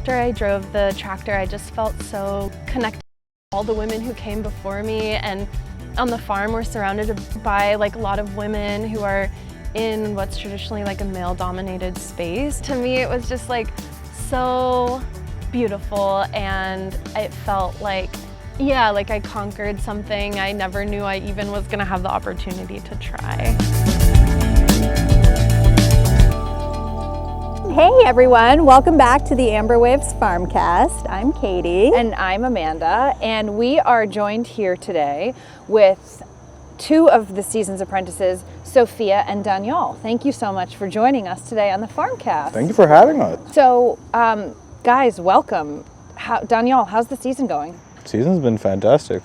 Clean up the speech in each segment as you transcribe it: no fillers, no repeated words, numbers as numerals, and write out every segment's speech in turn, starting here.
after I drove the tractor, I just felt so connected to all the women who came before me, and on the farm we're surrounded by like a lot of women who are in what's traditionally like a male-dominated space. To me it was just like so beautiful, and it felt like, yeah, like I conquered something I never knew I even was gonna have the opportunity to try. Hey everyone, welcome back to the Amber Waves Farmcast. I'm Katie. And I'm Amanda, and we are joined here today with two of the season's apprentices, Sophia and Danyal. Thank you so much for joining us today on the Farmcast. Thank you for having us. So, guys, welcome. Danyal, how's the season going? Season's been fantastic.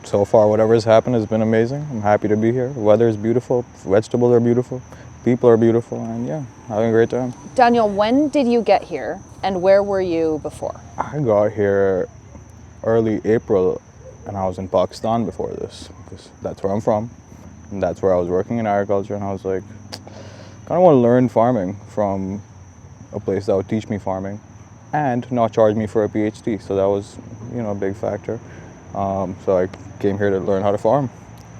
So far, whatever's happened has been amazing. I'm happy to be here. The weather is beautiful, vegetables are beautiful, people are beautiful, and yeah, having a great time. Danyal, when did you get here, and where were you before? I got here early April, and I was in Pakistan before this, because that's where I'm from, and that's where I was working in agriculture, and I was like, kind of want to learn farming from a place that would teach me farming and not charge me for a PhD, so that was, a big factor. So I came here to learn how to farm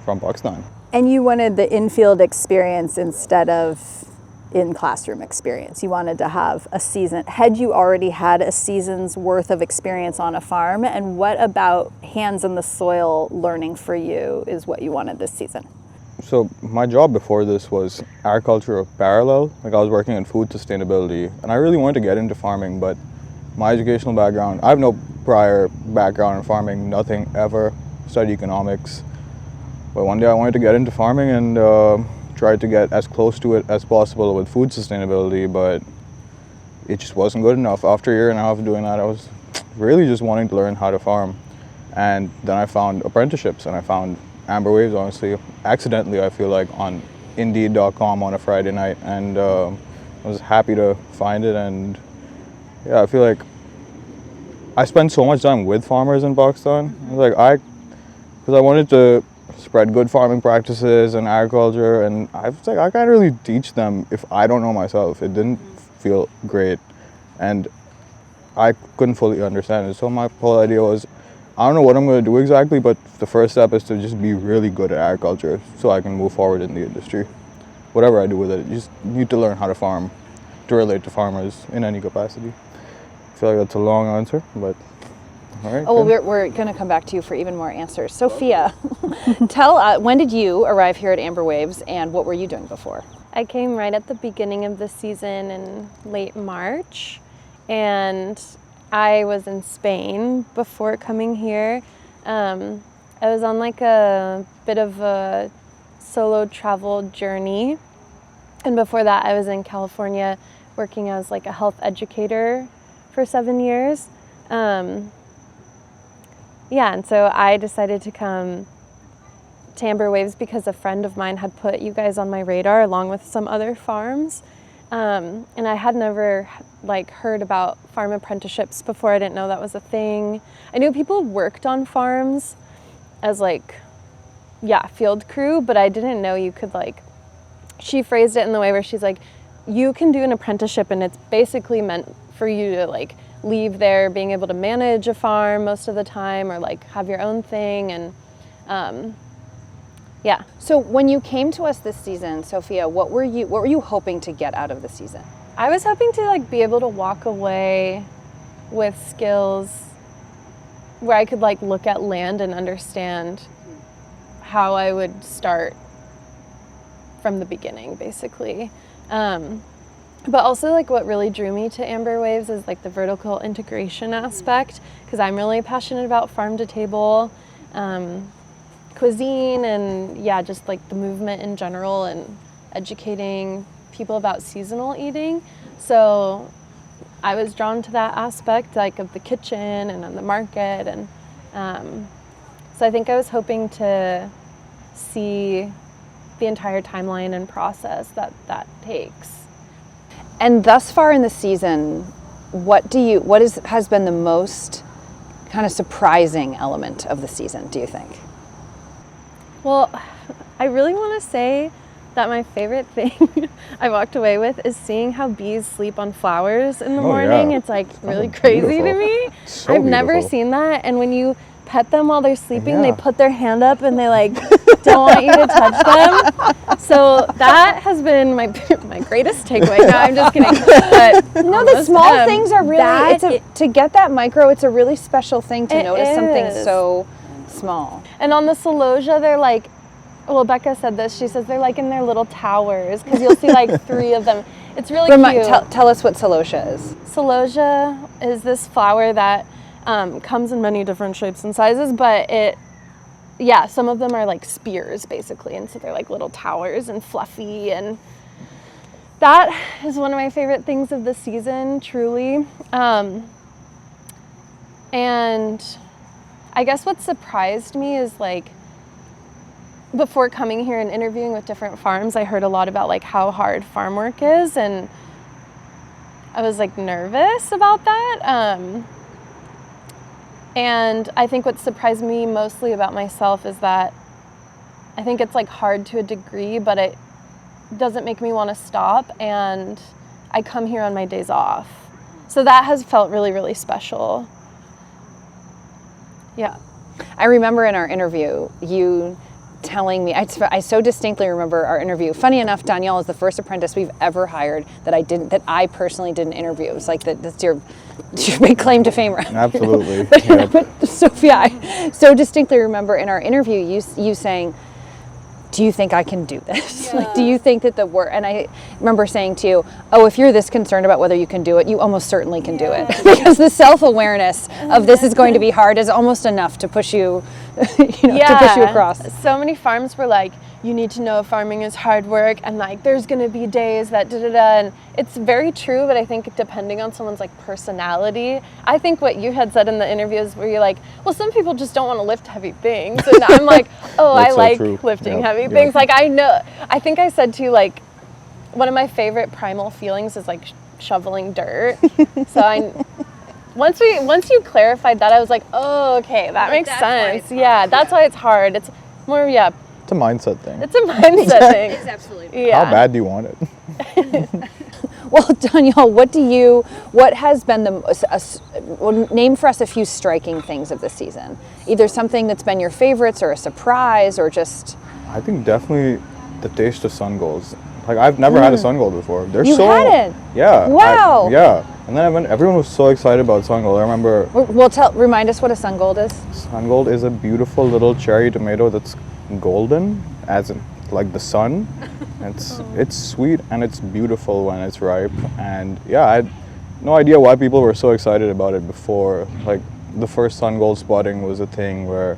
from Pakistan. And you wanted the in-field experience instead of in-classroom experience. You wanted to have a season. Had you already had a season's worth of experience on a farm? And what about hands in the soil learning for you is what you wanted this season? So my job before this was agriculture parallel. Like I was working in food sustainability, and I really wanted to get into farming, but my educational background, I have no prior background in farming, nothing ever, studied economics. But one day I wanted to get into farming and tried to get as close to it as possible with food sustainability, but it just wasn't good enough. After a year and a half of doing that, I was really just wanting to learn how to farm. And then I found apprenticeships, and I found Amber Waves, honestly, accidentally, I feel like, on Indeed.com on a Friday night, and I was happy to find it. And yeah, I feel like I spent so much time with farmers in Pakistan. Because I wanted to spread good farming practices and agriculture, and I was like, I can't really teach them if I don't know myself. It didn't feel great, and I couldn't fully understand it. So my whole idea was, I don't know what I'm going to do exactly, but the first step is to just be really good at agriculture so I can move forward in the industry. Whatever I do with it, you just need to learn how to farm, to relate to farmers in any capacity. I feel like that's a long answer, but all right. Oh, well, we're going to come back to you for even more answers. Sophia, tell when did you arrive here at Amber Waves, and what were you doing before? I came right at the beginning of the season in late March, and I was in Spain before coming here. I was on like a bit of a solo travel journey, and before that I was in California working as like a health educator for 7 years. Yeah, and so I decided to come to Amber Waves because a friend of mine had put you guys on my radar along with some other farms. And I had never heard about farm apprenticeships before. I didn't know that was a thing. I knew people worked on farms as field crew, but I didn't know you could she phrased it in the way where she's like, you can do an apprenticeship and it's basically meant for you to leave there being able to manage a farm most of the time, or have your own thing. And yeah. So when you came to us this season, Sophia, what were you hoping to get out of the season? I was hoping to be able to walk away with skills where I could look at land and understand how I would start from the beginning, basically. But also what really drew me to Amber Waves is the vertical integration aspect, because I'm really passionate about farm to table cuisine, and yeah, just the movement in general, and educating people about seasonal eating. So I was drawn to that aspect of the kitchen and on the market, and so I think I was hoping to see the entire timeline and process that takes. And thus far in the season, what has been the most kind of surprising element of the season, do you think? Well, I really want to say that my favorite thing I walked away with is seeing how bees sleep on flowers in the morning. Yeah. It's like really crazy to Beautiful. me. So I've never beautiful. seen that. And when you pet them while they're sleeping, they Yeah. put their hand up and they like don't want you to touch them. So that has been my greatest takeaway. No, I'm just kidding. But No, the small things are really, that to get that micro, it's a really special thing to It notice something is. so small. And on the celosia, they're like, well, Becca said this. She says they're like in their little towers because you'll see like 3 of them. It's really cute. Tell us what celosia is. Celosia is this flower that comes in many different shapes and sizes, but some of them are like spears basically, and so they're like little towers and fluffy, and that is one of my favorite things of the season, truly. And I guess what surprised me is like, before coming here and interviewing with different farms, I heard a lot about like how hard farm work is, and I was like nervous about that. And I think what surprised me mostly about myself is that I think it's like hard to a degree, but it doesn't make me want to stop, and I come here on my days off. So that has felt really, really special. Yeah. I remember in our interview, you telling me, I so distinctly remember our interview. Funny enough, Danyal is the first apprentice we've ever hired that I personally didn't interview. It's like that's your big claim to fame, right? Absolutely. But Sophia, I so distinctly remember in our interview you saying, do you think I can do this? Yeah. Like, do you think that the work, and I remember saying to you, oh, if you're this concerned about whether you can do it, you almost certainly can do it. Because the self-awareness of this is going to be hard is almost enough to push you, to push you across. So many farms were like, you need to know farming is hard work, and like there's gonna be days that da-da-da, and it's very true, but I think depending on someone's like personality, I think what you had said in the interviews where you're like, well, some people just don't want to lift heavy things, and I'm like, oh, I That's so like true. lifting Yep, heavy yep. things. Like I think I said to you, like, one of my favorite primal feelings is like shoveling dirt. So once you clarified that, I was like, oh, okay, that makes sense. Yeah, that's why it's hard. It's more, It's a mindset thing. it's a mindset thing. It's absolutely. Yeah. How bad do you want it? Well, Danyal, what has been name for us a few striking things of this season? Either something that's been your favorites or a surprise or just... I think definitely the taste of sun golds. Like, I've never had a sun gold before. They're You so... hadn't? Yeah. Wow. Yeah. And then everyone was so excited about sun gold. I remember Well, remind us what a sun gold is. sun gold is a beautiful little cherry tomato that's golden, as in like the sun. It's sweet and it's beautiful when it's ripe. And yeah, I had no idea why people were so excited about it before. Like, the first sun gold spotting was a thing where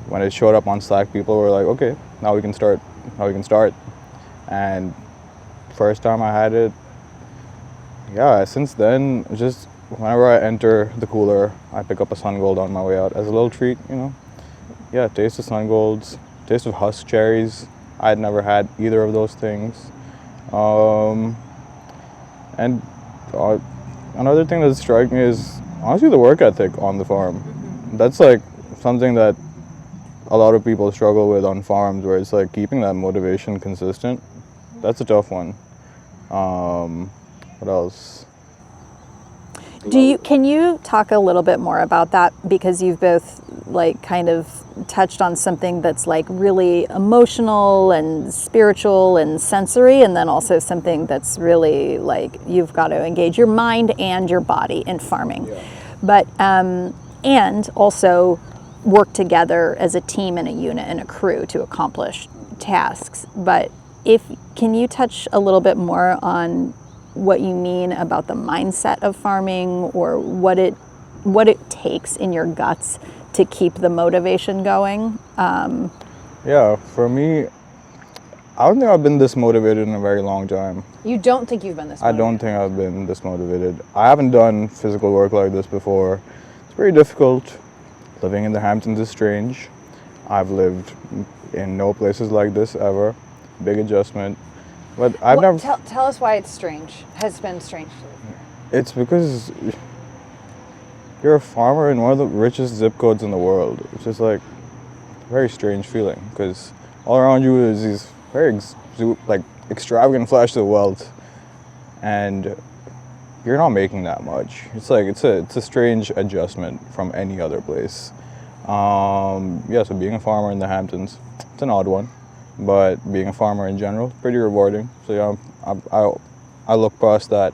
when it showed up on Slack, people were like, okay, now we can start. And first time I had it, yeah, since then, just whenever I enter the cooler, I pick up a sun gold on my way out as a little treat, Yeah, taste of sun golds, taste of husk cherries. I had never had either of those things. And another thing that struck me is honestly the work ethic on the farm. That's like something that a lot of people struggle with on farms, where it's like keeping that motivation consistent. That's a tough one. What else? Can you talk a little bit more about that, because you've both like kind of touched on something that's like really emotional and spiritual and sensory, and then also something that's really like you've got to engage your mind and your body in farming. Yeah. But and also work together as a team and a unit and a crew to accomplish tasks. But can you touch a little bit more on what you mean about the mindset of farming, or what it takes in your guts to keep the motivation going? Yeah, for me, I don't think I've been this motivated in a very long time. You don't think you've been this I don't think I've been this motivated. I haven't done physical work like this before. It's very difficult. Living in the Hamptons is strange. I've lived in no places like this ever. Big adjustment. But I've never... Tell us why it's strange. Has been strange to live here. It's because you're a farmer in one of the richest zip codes in the world. It's just like a very strange feeling, because all around you is these very extravagant flash of wealth, and you're not making that much. It's like it's a strange adjustment from any other place. So being a farmer in the Hamptons, it's an odd one, but being a farmer in general, pretty rewarding. So yeah, I look past that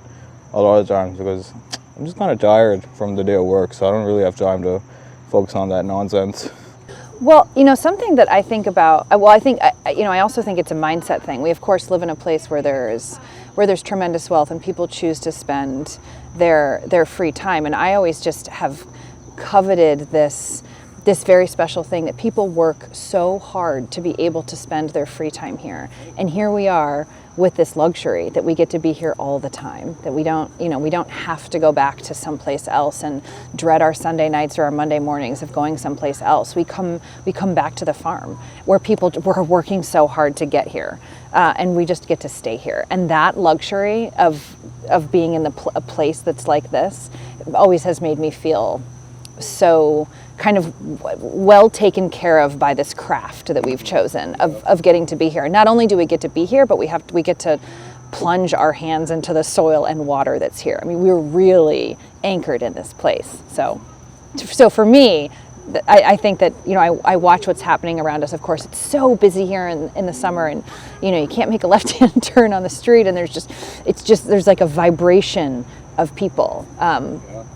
a lot of times because I'm just kind of tired from the day of work, so I don't really have time to focus on that nonsense. Well, something that I think about, I also think it's a mindset thing. We of course live in a place where there's tremendous wealth and people choose to spend their free time. And I always just have coveted this very special thing that people work so hard to be able to spend their free time here. And here we are with this luxury that we get to be here all the time, that we don't have to go back to someplace else and dread our Sunday nights or our Monday mornings of going someplace else. We come back to the farm where people were working so hard to get here, and we just get to stay here. And that luxury of being in a place that's like this always has made me feel so kind of well taken care of by this craft that we've chosen of getting to be here. Not only do we get to be here, but we get to plunge our hands into the soil and water that's here. I mean, we're really anchored in this place. So for me, I think that, I watch what's happening around us. Of course, it's so busy here in the summer, and, you can't make a left-hand turn on the street, and there's like a vibration of people.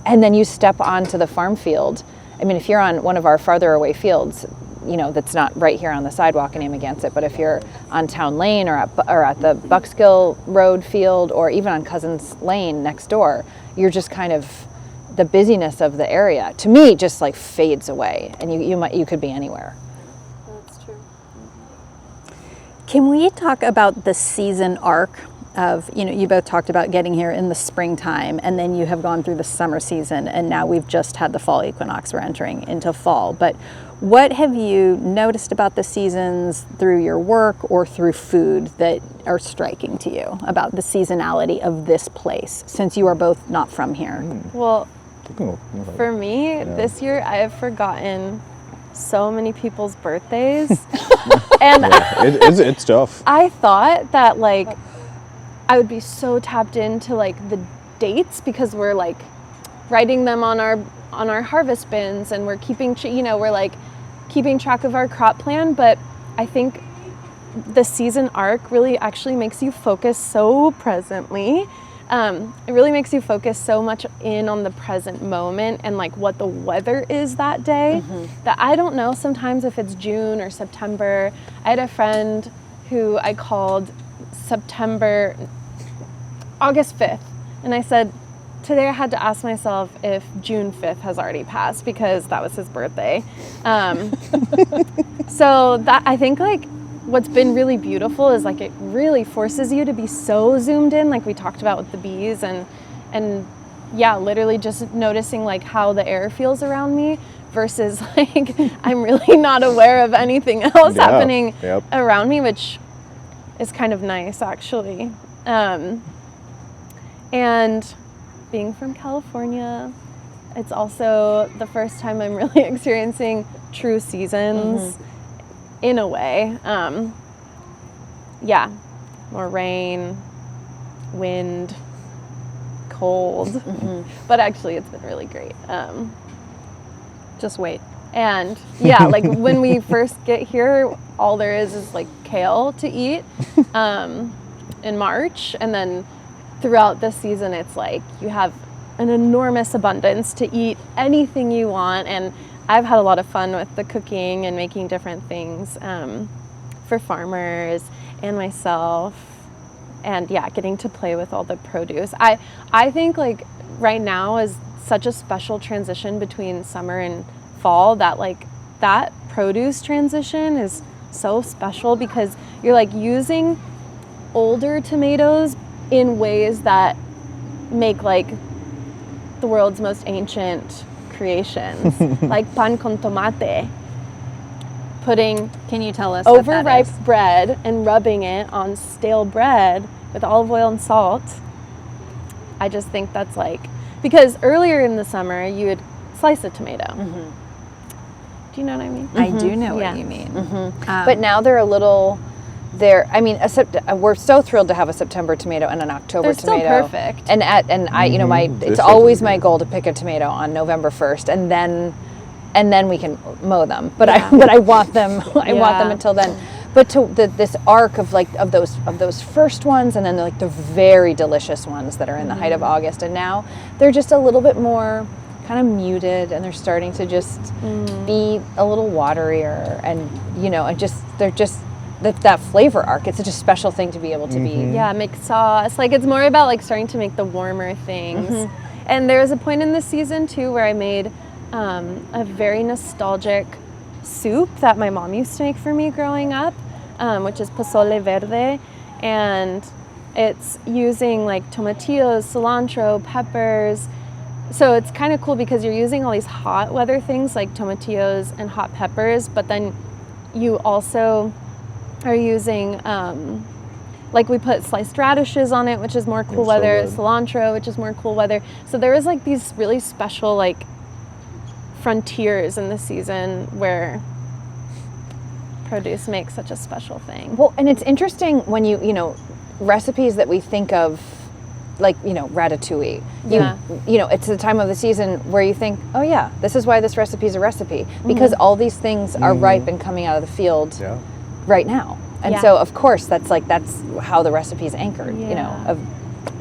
And then you step onto the farm field. I mean, if you're on one of our farther away fields, that's not right here on the sidewalk and Amagansett, but if you're on Town Lane or at the Buckskill Road field, or even on Cousins Lane next door, you're just kind of, the busyness of the area, to me, just like fades away, and you could be anywhere. That's true. Can we talk about the season arc of, you both talked about getting here in the springtime, and then you have gone through the summer season, and now we've just had the fall equinox. We're entering into fall. But what have you noticed about the seasons through your work or through food that are striking to you about the seasonality of this place, since you are both not from here? Well, for me, this year I have forgotten so many people's birthdays. And it's tough. I thought that I would be so tapped into the dates, because we're writing them on our harvest bins, and we're keeping keeping track of our crop plan. But I think the season arc really actually makes you focus so presently. It really makes you focus so much in on the present moment and what the weather is that day, that I don't know sometimes if it's June or September. I had a friend who I called August 5th, and I said, today I had to ask myself if June 5th has already passed, because that was his birthday. So that, I think what's been really beautiful is it really forces you to be so zoomed in, like we talked about with the bees, and yeah, literally just noticing how the air feels around me, versus I'm really not aware of anything else happening around me, which is kind of nice, actually. And being from California, it's also the first time I'm really experiencing true seasons in a way. Yeah, more rain, wind, cold, but actually it's been really great. Just wait. And yeah, when we first get here, all there is kale to eat in March, and then throughout the season it's you have an enormous abundance to eat anything you want. And I've had a lot of fun with the cooking and making different things for farmers and myself, and yeah, getting to play with all the produce. I think right now is such a special transition between summer and fall, that that produce transition is so special, because you're using older tomatoes in ways that make the world's most ancient creations, like pan con tomate, putting Can you tell us overripe bread and rubbing it on stale bread with olive oil and salt. I just think that's because earlier in the summer you would slice a tomato. Do you know what I mean? I do know what you mean. But now they're a little I mean, we're so thrilled to have a September tomato and an October They're still tomato. perfect. And I, you know, it's always my goal to pick a tomato on November 1st, and then we can mow them. But I want them. I want them until then. But to this arc of those first ones, and then like the very delicious ones that are in the height of August, and now they're just a little bit more kind of muted, and they're starting to just be a little waterier, and you know, they're just that flavor arc. It's such a special thing to be able to be. Yeah, make sauce. Like, it's more about like starting to make the warmer things. And there was a point in the season too where I made a very nostalgic soup that my mom used to make for me growing up, which is pozole verde, and it's using like tomatillos, cilantro, peppers. So it's kind of cool because you're using all these hot weather things like tomatillos and hot peppers, but then you also are using, like we put sliced radishes on it, which is more cool weather, cilantro, which is more cool weather. So there was like these really special like frontiers in the season where produce makes such a special thing. Well, and it's interesting when you know, recipes that we think of, like, you know, ratatouille. You know, it's the time of the season where you think, oh yeah, this is why this recipe is a recipe, because all these things are ripe and coming out of the field right now. And so of course that's how the recipe is anchored, you know.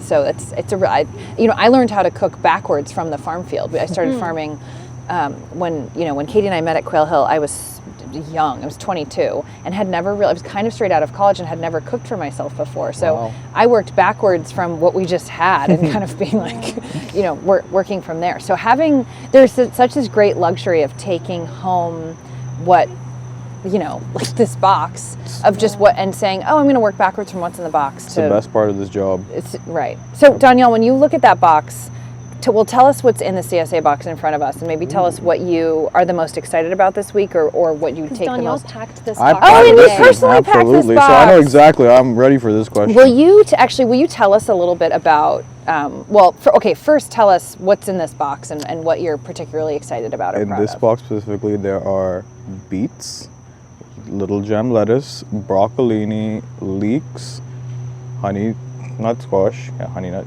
So I learned how to cook backwards from the farm field. I started farming when Katie and I met at Quail Hill. I was young. I was 22 and had never really, I was kind of straight out of college and had never cooked for myself before. So I worked backwards from what we just had and kind of being like, you know, working from there. So there's such this great luxury of taking home what, you know, like this box of just what, and saying, oh, I'm going to work backwards from what's in the box. It's the best part of this job. It's right. So Danyal, when you look at that box, tell us what's in the CSA box in front of us, and maybe tell us what you are the most excited about this week, or what you take the most. Packed this I box. and you packed personally packed this absolutely. box. So I know exactly. I'm ready for this question. Will you tell us a little bit about? First tell us what's in this box and what you're particularly excited about. In this box specifically, there are beets, little gem lettuce, broccolini, leeks, honey nut squash, honey nut,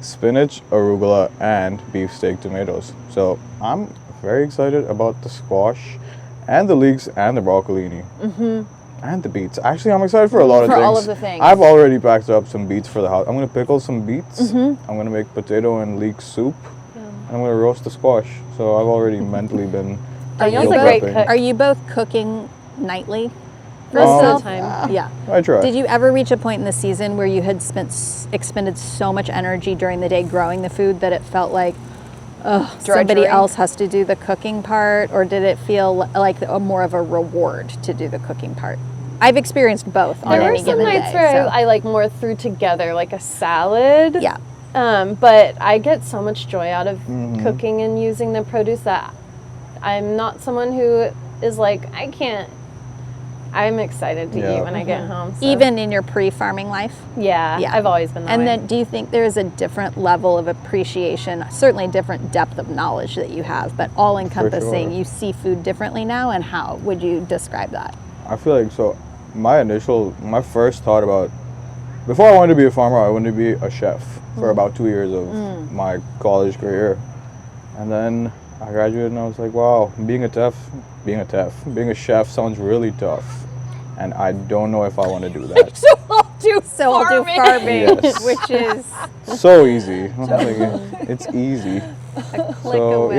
spinach, arugula, and beefsteak tomatoes. So I'm very excited about the squash and the leeks and the broccolini and the beets. Actually, I'm excited for a lot of things. For all of the things. I've already packed up some beets for the house. I'm going to pickle some beets. I'm going to make potato and leek soup. And I'm going to roast the squash. So I've already mentally been Daniel's a great cook. Are you both cooking nightly? Most of the time. Yeah. I try. Did you ever reach a point in the season where you had expended so much energy during the day growing the food that it felt like, somebody else has to do the cooking part, or did it feel like more of a reward to do the cooking part? I've experienced both on any given day. There were some nights where I like more threw together like a salad. Yeah. But I get so much joy out of cooking and using the produce that I'm not someone who is like, I'm excited to eat when I get home. So. Even in your pre-farming life? Yeah, I've always been that way. Then do you think there's a different level of appreciation, certainly a different depth of knowledge that you have, but all encompassing, you see food differently now, and how would you describe that? I feel like, so my first thought about, before I wanted to be a farmer, I wanted to be a chef for about 2 years of my college career. And then I graduated and I was like, wow, being a chef sounds really tough. And I don't know if I want to do that. So I'll do farming, yes. which is so easy. It's easy. A click away.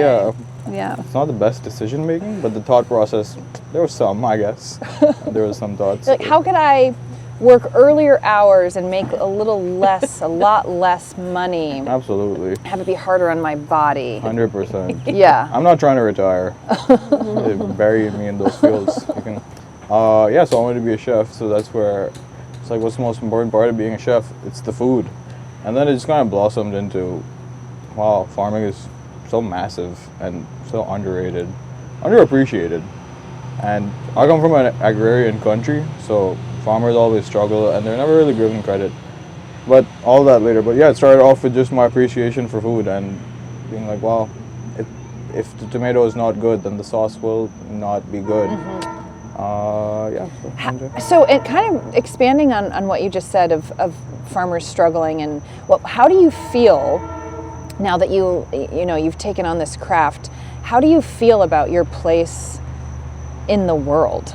Yeah. It's not the best decision making, but the thought process, there was some, I guess. There was some thoughts. Like, how could I work earlier hours and make a lot less money? Absolutely. Have it be harder on my body. 100%. Yeah. I'm not trying to retire. Bury me in those fields. You can. So I wanted to be a chef. So that's where it's like, what's the most important part of being a chef? It's the food. And then it just kind of blossomed into, wow, farming is so massive and so underrated, underappreciated. And I come from an agrarian country, so farmers always struggle and they're never really given credit. But all that later. But yeah, it started off with just my appreciation for food and being like, wow, if the tomato is not good, then the sauce will not be good. Yeah. So it kind of expanding on what you just said of farmers struggling, and how do you feel now that you've taken on this craft? How do you feel about your place in the world?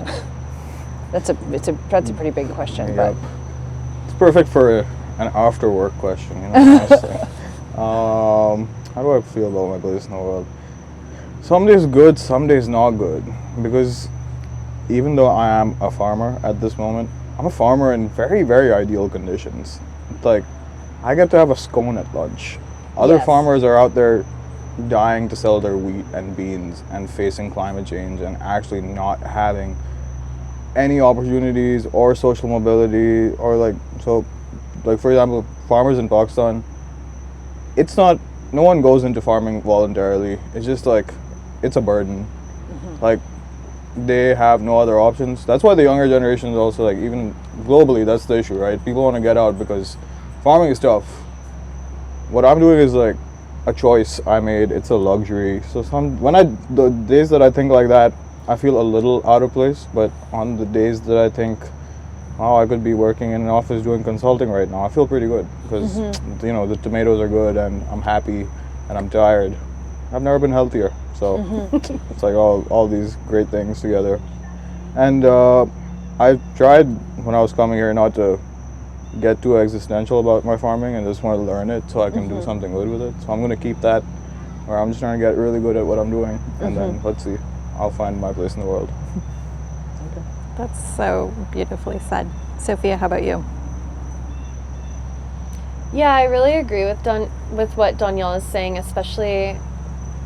That's a pretty big question. Yep. But It's perfect for an after work question, honestly. How do I feel about my place in the world? Some days good, some days not good, because even though I am a farmer at this moment, I'm a farmer in very, very ideal conditions. It's like, I get to have a scone at lunch. Other Yes. farmers are out there dying to sell their wheat and beans and facing climate change and actually not having any opportunities or social mobility or for example, farmers in Pakistan, no one goes into farming voluntarily. It's just like, it's a burden. Like, they have no other options. That's why the younger generation is also like, even globally, that's the issue, right? People want to get out because farming is tough. What I'm doing is like a choice I made. It's a luxury. So the days that I think like that, I feel a little out of place. But on the days that I think, oh, I could be working in an office doing consulting right now, I feel pretty good because the tomatoes are good and I'm happy and I'm tired. I've never been healthier. So it's like all these great things together. And I tried when I was coming here not to get too existential about my farming and just want to learn it so I can do something good with it. So I'm going to keep that, where I'm just trying to get really good at what I'm doing. And then let's see, I'll find my place in the world. That's so beautifully said. Sophia, how about you? Yeah, I really agree with what Danyal is saying, especially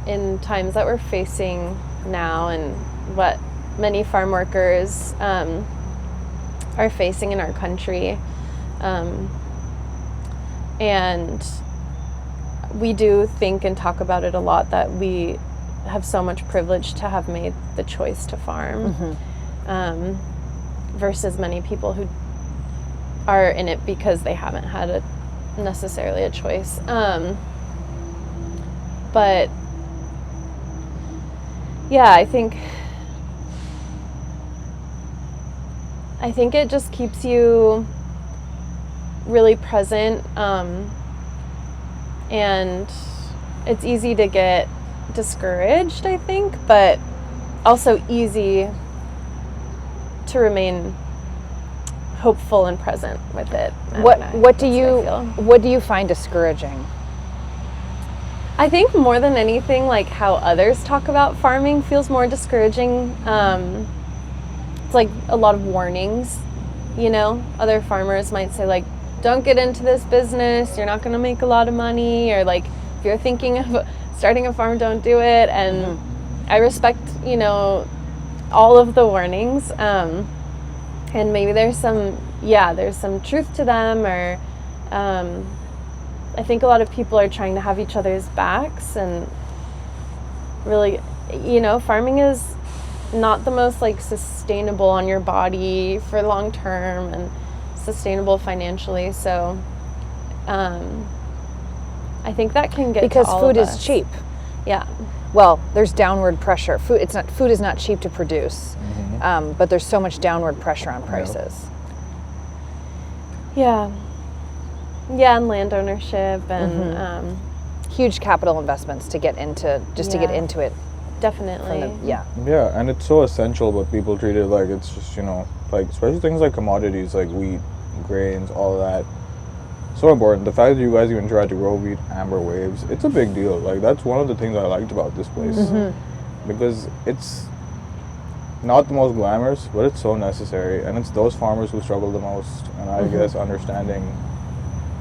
in times that we're facing now and what many farm workers are facing in our country. And we do think and talk about it a lot, that we have so much privilege to have made the choice to farm, versus many people who are in it because they haven't had necessarily a choice. But yeah, I think it just keeps you really present, and it's easy to get discouraged, I think, but also easy to remain hopeful and present with it. What do you find discouraging? I think more than anything, like how others talk about farming feels more discouraging. It's like a lot of warnings, other farmers might say like, don't get into this business, you're not going to make a lot of money, or like, if you're thinking of starting a farm, don't do it. And I respect, all of the warnings. And maybe there's some truth to them, or I think a lot of people are trying to have each other's backs, and really, farming is not the most like sustainable on your body for long term and sustainable financially. So I think that can get because to all food of is us. cheap. Yeah. Well, there's downward pressure. Food is not cheap to produce, but there's so much downward pressure on prices. Yeah, and land ownership and huge capital investments to get into to get into it. Definitely. Yeah, and it's so essential, but people treat it like it's just, like especially things like commodities like wheat, grains, all of that. So important. The fact that you guys even tried to grow wheat, amber waves, it's a big deal. Like, that's one of the things I liked about this place, because it's not the most glamorous, but it's so necessary, and it's those farmers who struggle the most. And I guess understanding,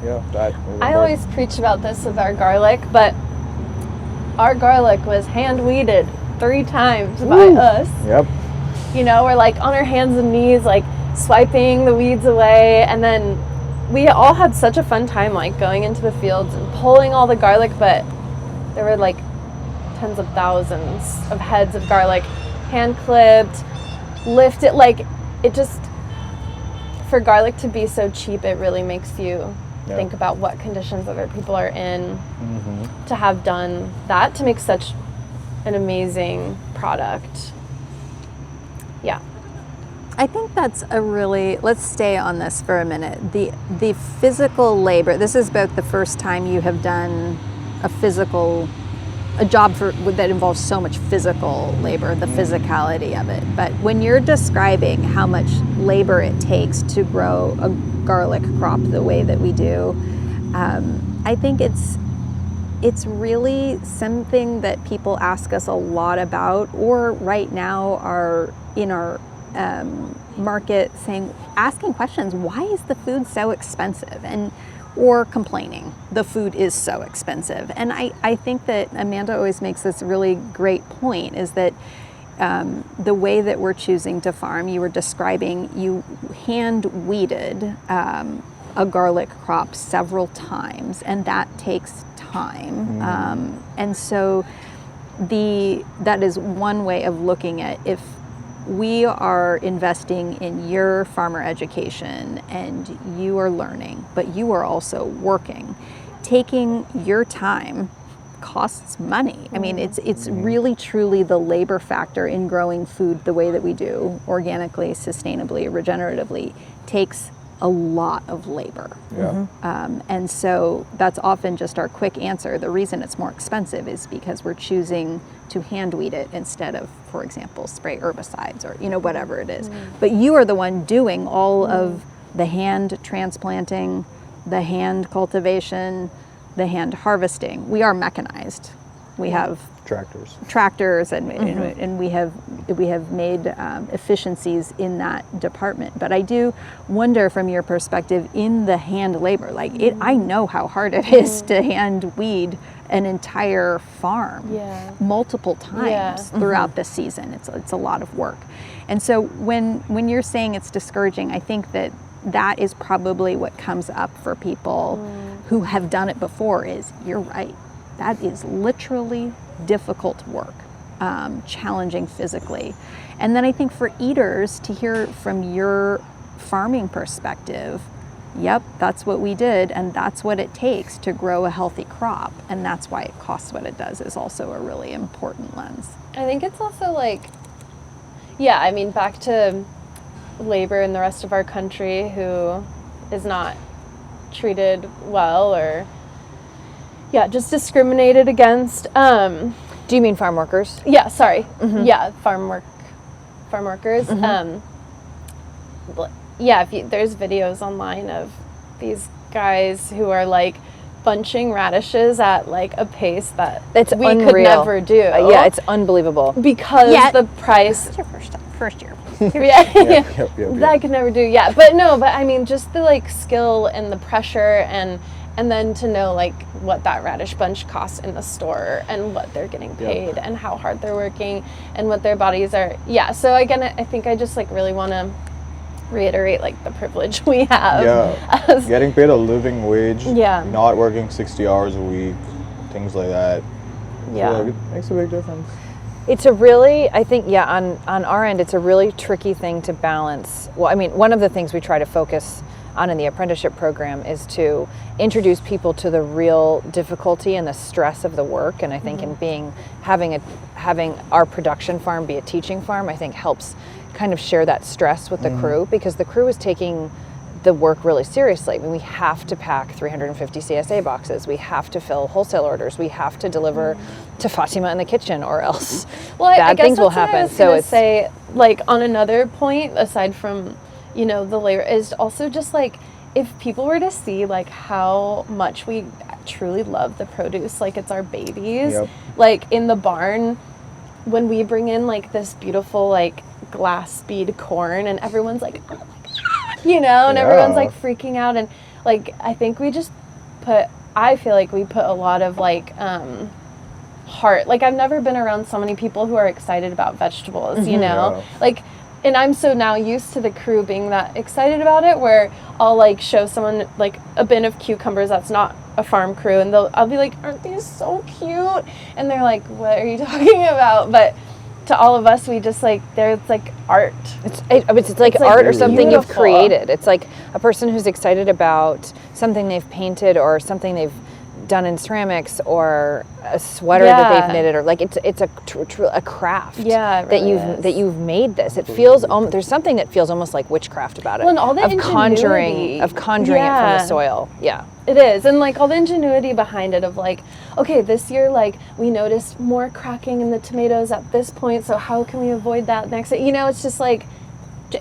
that. I always preach about this with our garlic, but our garlic was hand weeded 3 times by us. Yep. We're like on our hands and knees, like swiping the weeds away, and then we all had such a fun time, like going into the fields and pulling all the garlic, but there were like tens of thousands of heads of garlic, hand clipped, lifted, like it just, for garlic to be so cheap, it really makes you think about what conditions other people are in to have done that, to make such an amazing product. Yeah. I think that's let's stay on this for a minute. The physical labor, this is about the first time you have done a job that involves so much physical labor, the physicality of it. But when you're describing how much labor it takes to grow a garlic crop the way that we do, I think it's really something that people ask us a lot about, or right now are in our market asking questions, why is the food so expensive? Or complaining, the food is so expensive. And I think that Amanda always makes this really great point, is that the way that we're choosing to farm, you were describing, you hand weeded a garlic crop several times, and that takes time. And so that is one way of looking at, if we are investing in your farmer education and you are learning, but you are also working, taking your time costs money. I mean, it's really truly the labor factor in growing food the way that we do, organically, sustainably, regeneratively, takes a lot of labor. And so that's often just our quick answer. The reason it's more expensive is because we're choosing to hand weed it instead of, for example, spray herbicides or whatever it is. But you are the one doing all of the hand transplanting, the hand cultivation, the hand harvesting. We are mechanized. We have tractors, and we have made efficiencies in that department. But I do wonder, from your perspective, in the hand labor, I know how hard it is to hand weed an entire farm multiple times throughout the season. It's a lot of work. And so when you're saying it's discouraging, I think that is probably what comes up for people who have done it before, is you're right. That is literally difficult work, challenging physically. And then I think for eaters to hear from your farming perspective, yep, that's what we did, and that's what it takes to grow a healthy crop, and that's why it costs what it does, is also a really important lens. I think it's also back to labor in the rest of our country who is not treated well, or just discriminated against. Do you mean farm workers? Yeah, sorry. Yeah, farm workers. There's videos online of these guys who are bunching radishes at a pace that we unreal. Could never do. It's unbelievable. Because the price. That's your first year. That I could never do. Yeah, but I mean, just the skill and the pressure, and then to know what that radish bunch costs in the store, and what they're getting paid, and how hard they're working, and what their bodies are. Yeah. So again, I think I just really want to reiterate the privilege we have. Yeah. Getting paid a living wage. Yeah. Not working 60 hours a week, things like that. Yeah. So it makes a big difference. It's a really, I think, on our end, it's a really tricky thing to balance. Well, I mean, one of the things we try to focus on in the apprenticeship program is to introduce people to the real difficulty and the stress of the work. And I think having our production farm be a teaching farm, I think helps kind of share that stress with the crew, because the crew is taking the work really seriously. I mean, we have to pack 350 CSA boxes. We have to fill wholesale orders. We have to deliver to Fatima in the kitchen, or else bad things will happen. So it's say, on another point, aside from the labor, is also just if people were to see how much we truly love the produce, it's our babies. In the barn, when we bring in this beautiful glass bead corn, and everyone's oh my God, and everyone's freaking out, and I think we just I feel we put a lot of heart. I've never been around so many people who are excited about vegetables, and I'm so now used to the crew being that excited about it, where I'll show someone a bin of cucumbers that's not a farm crew, and I'll be aren't these so cute? And they're what are you talking about? But to all of us, we just it's art. It's art or something beautiful. You've created. It's a person who's excited about something they've painted or something they've done in ceramics or a sweater that they've knitted, or like it's a craft. Yeah, it really is. that you've made this. It feels there's something that feels almost like witchcraft about it. Well, and all the of conjuring ingenuity. it from the soil. Yeah. It is, and like all the ingenuity behind it of like, okay, this year like we noticed more cracking in the tomatoes at this point, so how can we avoid that next? You know, it's just like,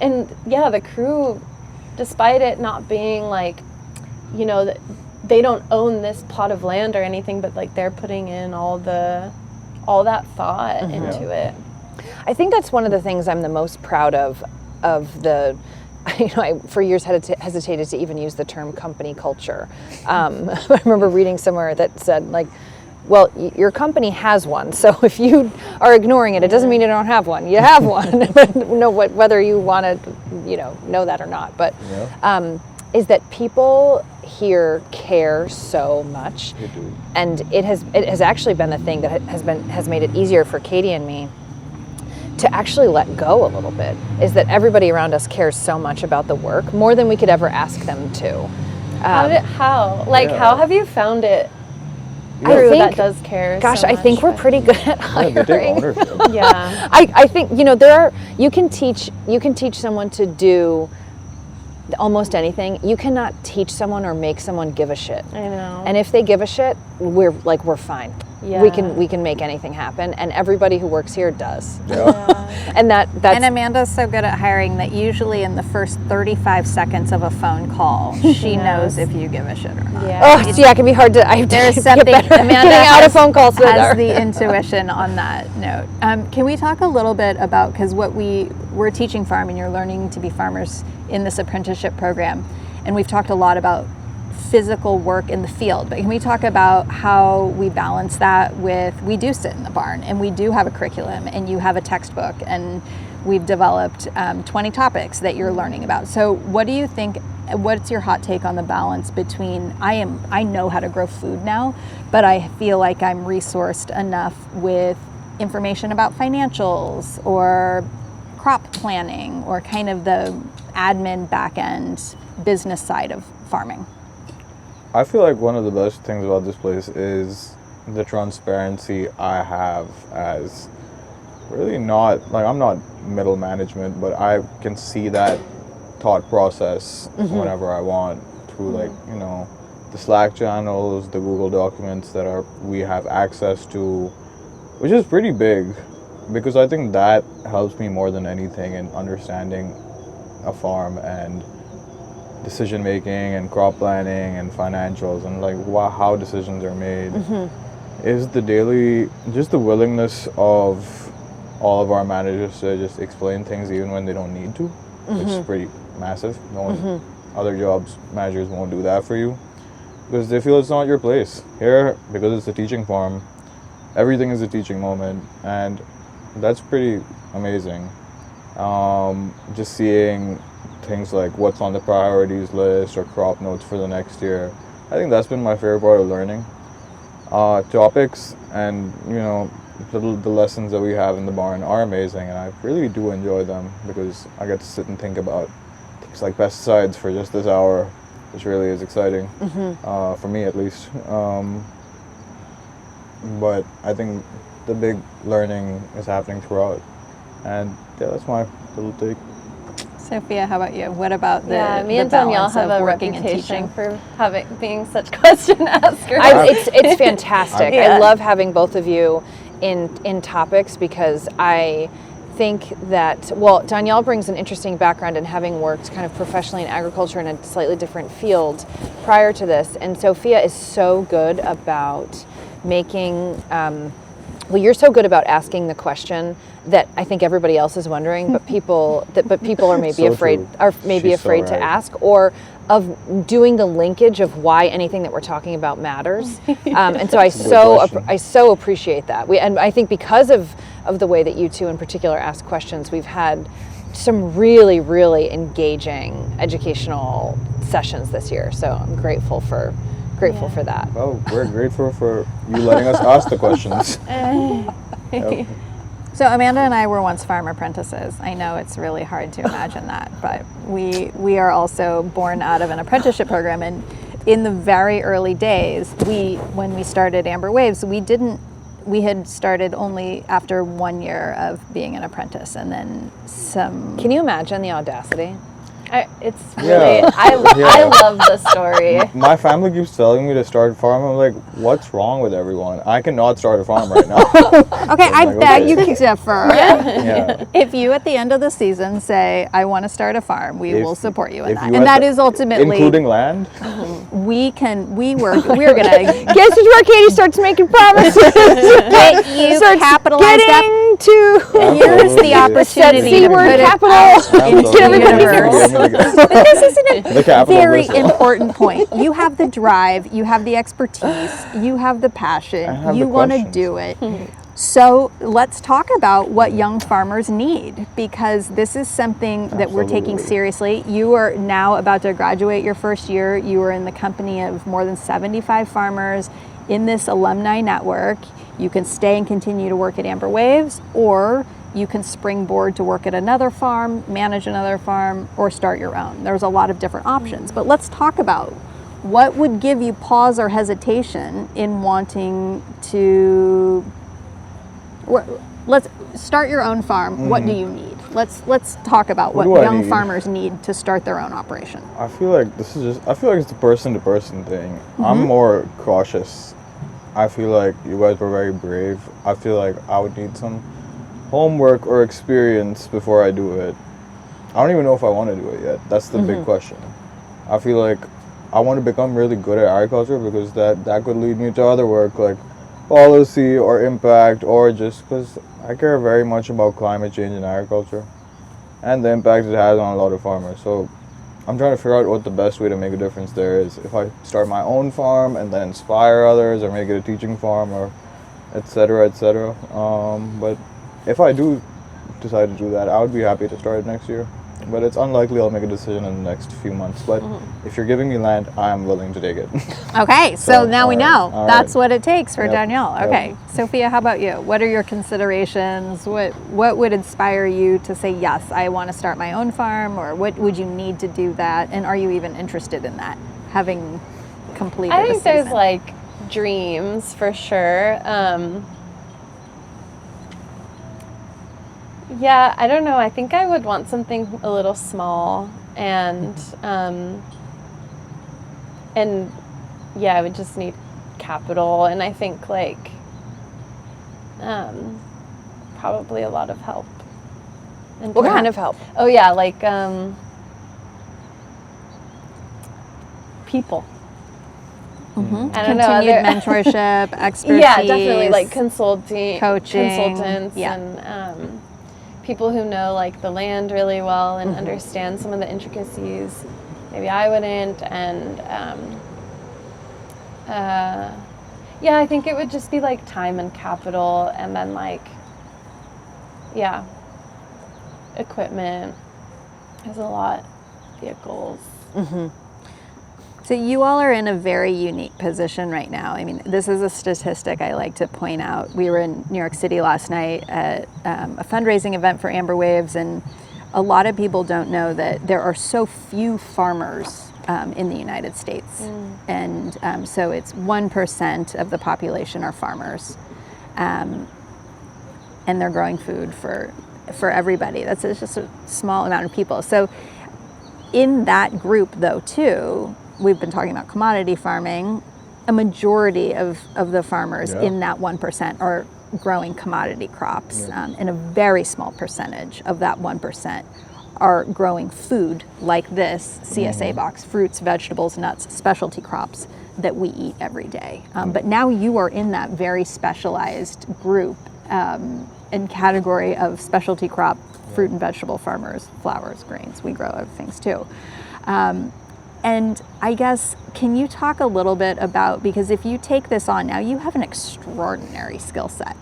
and yeah, the crew, despite it not being like, you know, they don't own this plot of land or anything, but like they're putting in all that thought into it. I think that's one of the things I'm the most proud of the. You know, I for years hesitated to even use the term company culture. I remember reading somewhere that said like, well, your company has one, so if you are ignoring it, it doesn't mean you don't have one. You have one. Whether you want to, know that or not. But is that people here care so much, and it has actually been the thing that has made it easier for Katie and me to actually let go a little bit, is that everybody around us cares so much about the work, more than we could ever ask them to. How have you found it? I think that does care. Gosh, so I think much, we're pretty good at hiring. They take ownership. Yeah. I think you can teach someone to do almost anything. You cannot teach someone or make someone give a shit. I know. And if they give a shit, we're fine. Yeah. We can make anything happen, and everybody who works here does. Yeah. And that's And Amanda's so good at hiring that usually in the first 35 seconds of a phone call, she knows if you give a shit or not. Yeah. It can be hard to. I have There's to something get better at Amanda getting out has, of phone calls. has the intuition on that note. Can we talk a little bit about, because we're teaching farm and you're learning to be farmers in this apprenticeship program, and we've talked a lot about physical work in the field, but can we talk about how we balance that with, we do sit in the barn and we do have a curriculum and you have a textbook and we've developed 20 topics that you're learning about. So what do you think, what's your hot take on the balance between, I know how to grow food now, but I feel like I'm resourced enough with information about financials or crop planning or kind of the admin back end business side of farming? I feel like one of the best things about this place is the transparency I have as really not, like I'm not middle management, but I can see that thought process whenever I want through like, the Slack channels, the Google documents that we have access to, which is pretty big, because I think that helps me more than anything in understanding a farm and decision making and crop planning and financials and like how decisions are made. Is just the willingness of all of our managers to just explain things even when they don't need to, which is pretty massive. Other jobs, managers won't do that for you because they feel it's not your place. Here, because it's a teaching farm, everything is a teaching moment, and that's pretty amazing. Just seeing things like what's on the priorities list or crop notes for the next year. I think that's been my favorite part of learning. Topics and, the lessons that we have in the barn are amazing, and I really do enjoy them because I get to sit and think about things like pesticides for just this hour, which really is exciting, for me at least. But I think the big learning is happening throughout, and that's my little take. Sophia, how about you? What about me and balance Danyal have of a working and reputation teaching? for being such question askers. It's fantastic. I love having both of you in topics because I think that, Danyal brings an interesting background in having worked kind of professionally in agriculture in a slightly different field prior to this, and Sophia is so good about making you're so good about asking the question that I think everybody else is wondering, but people are maybe So afraid She's so to right. ask, or of doing the linkage of why anything that we're talking about matters. And so I so appreciate that. And I think because of the way that you two in particular ask questions, we've had some really, really engaging educational sessions this year. So I'm grateful for that. Well, we're grateful for you letting us ask the questions. Yep. So Amanda and I were once farm apprentices. I know it's really hard to imagine that, but we are also born out of an apprenticeship program, and in the very early days, when we started Amber Waves, we had started only after 1 year of being an apprentice, and then some. Can you imagine the audacity? It's really, I love the story. My family keeps telling me to start a farm. I'm like, what's wrong with everyone? I cannot start a farm right now. Okay, I like, beg okay. you to differ. Yeah. If you at the end of the season say, I want to start a farm, we If- will support you in if that. you And had that is ultimately, including land. we're going to Guess where Katie starts making promises. get you Starts capitalized up. getting to Here's the Absolutely. opportunity C to word put it capital. out into Get the everybody universe. But this is The a capital very bristle. important point. You have the drive, you have the expertise, you have the I passion, have you the want to questions. do it. So let's talk about what young farmers need, because this is something that we're taking Absolutely. seriously. You are now about to graduate your first year. You are in the company of more than 75 farmers in this alumni network. You can stay and continue to work at Amber Waves, or you can springboard to work at another farm, manage another farm, or start your own. There's a lot of different options. But let's talk about what would give you pause or hesitation in wanting to. Let's start your own farm. What do you need? Let's talk about What what do I young need? farmers need to start their own operation. I feel like it's a person to person thing. I'm more cautious. I feel like you guys were very brave. I feel like I would need some homework or experience before I do it. I don't even know if I want to do it yet. That's the big question. I feel like I want to become really good at agriculture, because that could lead me to other work like policy or impact, or just because I care very much about climate change in agriculture and the impact it has on a lot of farmers. So I'm trying to figure out what the best way to make a difference there is. If I start my own farm and then inspire others, or make it a teaching farm, or etc., etc. But if I do decide to do that, I would be happy to start it next year. But it's unlikely I'll make a decision in the next few months. But if you're giving me land, I'm willing to take it. Okay, so So, now we all right, know. all That's right. what it takes for Yep, Danielle. yep. Okay, Sophia, how about you? What are your considerations? What would inspire you to say, yes, I want to start my own farm, or what would you need to do that? And are you even interested in that, having completed I a think there's season? like dreams for sure. Yeah, I don't know. I think I would want something a little small, and yeah, I would just need capital, and I think like probably a lot of help. And What kind of help? Oh yeah, like people. I don't know. Continued mentorship, expertise. Yeah, definitely, like coaching, consultants, yeah. and people who know like the land really well and understand some of the intricacies. Maybe I wouldn't, and yeah, I think it would just be like time and capital, and then like equipment. There's a lot, vehicles. So you all are in a very unique position right now. I mean, this is a statistic I like to point out. We were in New York City last night at a fundraising event for Amber Waves, and a lot of people don't know that there are so few farmers in the United States. And so it's 1% of the population are farmers. And they're growing food for everybody. That's just a small amount of people. So in that group, though, too, we've been talking about commodity farming. A majority of the farmers in that 1% are growing commodity crops, and a very small percentage of that 1% are growing food like this CSA box, fruits, vegetables, nuts, specialty crops that we eat every day. But now you are in that very specialized group and category of specialty crop fruit and vegetable farmers, flowers, grains. We grow other things too. And I guess, can you talk a little bit about, because if you take this on now, you have an extraordinary skill set.